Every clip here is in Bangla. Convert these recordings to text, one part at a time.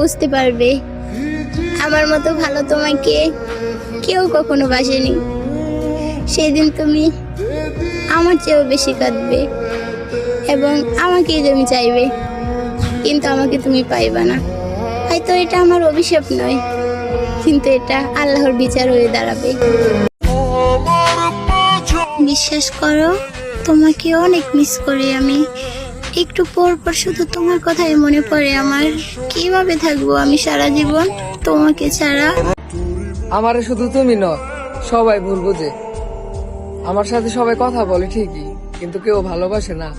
বুঝতে পারবে আমার মতো ভালো তোমাকে কেউ কখনো বাসেনি। সেদিন তুমি আমার চেয়েও বেশি কাঁদবে এবং আমাকেই তুমি চাইবে, কিন্তু আমাকে তুমি পাইবা না। হয়তো এটা আমার অভিশাপ নয়, কিন্তু এটা আল্লাহর বিচার হয়ে দাঁড়াবে। বিশ্বাস করো, তোমাকে অনেক মিস করি আমি। একটু পর পর শুধু তোমার কথাই মনে পড়ে আমার। কিভাবে থাকবো আমি সারা জীবন তোমাকে ছাড়া? আমারে শুধু তুমি নয়, সবাই ভুল বোঝে। আমার সাথে সবাই কথা বলে ঠিকই, কিন্তু কেউ ভালোবাসে না।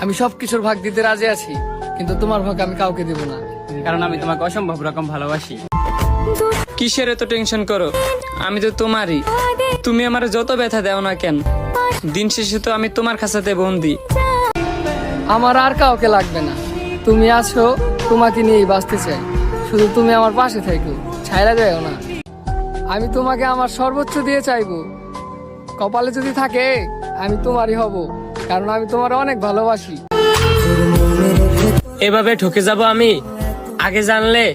আমি সবকিছুর ভাগ দিতে রাজি আছি, কিন্তু তোমার ভাগ আমি কাউকে দিব না, কারণ আমি তোমাকে অসম্ভব রকম ভালোবাসি। কিসের এত টেনশন করো? আমি তো তোমারই। তুমি আমার যত ব্যথা দাও না কেন, দিন শেষে তো আমি তোমার কাছেতে বন্দি। আমার আর কাউকে লাগবে না। তুমি আছো, তোমাকে নিয়েই বাঁচতে চাই। শুধু তুমি আমার পাশে থেকো, ছাইরা যাও না। আমি তোমাকে আমার সর্বোচ্চ দিয়ে চাইবো। কপালে যদি থাকে আমি তোমারই হব, কারণ আমি তোমার অনেক ভালোবাসি। এভাবে ঠকে যাব আমি? আগে জানলে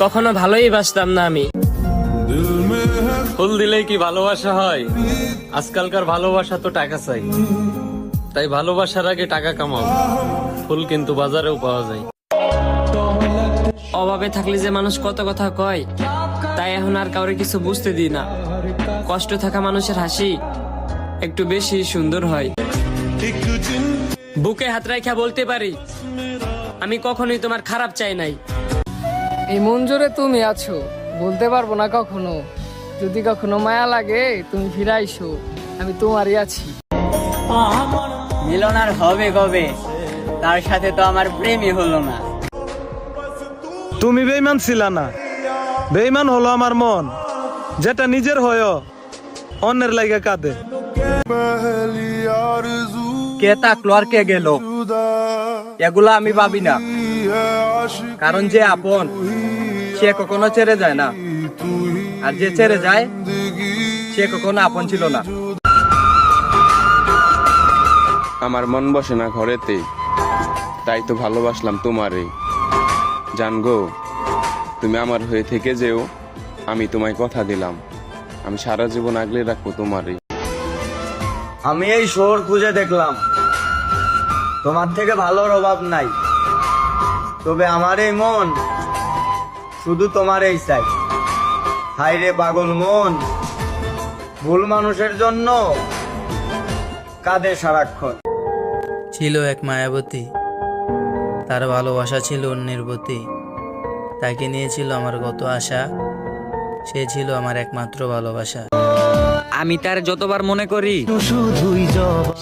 কখনো ভালোই বাসতাম না আমি। ফুল দিলেই কি ভালোবাসা হয়? আজকালকার ভালোবাসা তো টাকা চাই, তাই ভালোবাসার আগে টাকা কামাও। ফুল কিন্তু বাজারেও পাওয়া যায়। অভাবে থাকলে যে মানুষ কত কথা কয়, তাই এখন আর কাউরে কিছু বুঝতে দিই না। কষ্ট থাকা মানুষের হাসি একটু বেশি সুন্দর হয়। বুকে হাত রাখা বলতে পারি, আমি কখনোই তোমার খারাপ চাই নাই। এই মন জোরে তুমি আছো, বলতে পারবো না কখনো। যদি কখনো মায়া লাগে তুমি ফিরে আইসো, আমি তোমারই আছি। মিলন আর হবে কবে? তার সাথে তো আমার প্রেমই হলো না। তুমি বেঈমান ছিলা না, বেঈমান হলো আমার মন, যেটা নিজের হয়েও অন্যের লাগে কাঁদে। কে থাকলো আর কে গেল, এগুলো আমি ভাবি না। কারণ যে আপন সে কখনো ছেড়ে যায় না, আর যে ছেড়ে যায় সে কখনো আপন ছিল না। আমার মন বসে না ঘরেতে, তাই তো ভালোবাসলাম তোমারে। জানগো, তুমি আমার হয়ে থেকে যেও, আমি তোমায় কথা দিলাম, আমি সারা জীবন আগলে রাখবো তোমারে। আমি এই শহর খুঁজে দেখলাম, তোমার থেকে ভালোর অভাব নাই, তবে আমার এই মন শুধু তোমার এই চাই। হায় রে পাগল মন, ভুল মানুষের জন্য কাঁদে সারাক্ষণ। ছিল এক মায়াবতী, তার ভালোবাসা ছিল অন্যের প্রতি। তাকে নিয়েছিল আমার কত আশা, সে ছিল আমার একমাত্র ভালোবাসা। আমি তার যতবার মনে করি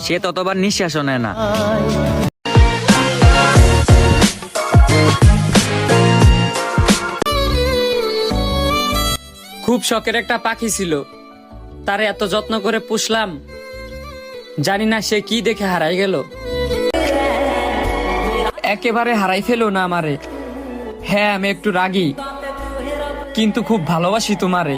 সে ততবার নিঃশ্বাসও নেয় না। খুব শখের একটা পাখি ছিল, তারে এত যত্ন করে পুষলাম, জানি না সে কি দেখে হারাই গেল। একেবারে হারাই ফেলো না আমারে। হ্যাঁ, আমি একটু রাগী, কিন্তু খুব ভালোবাসি তোমারে।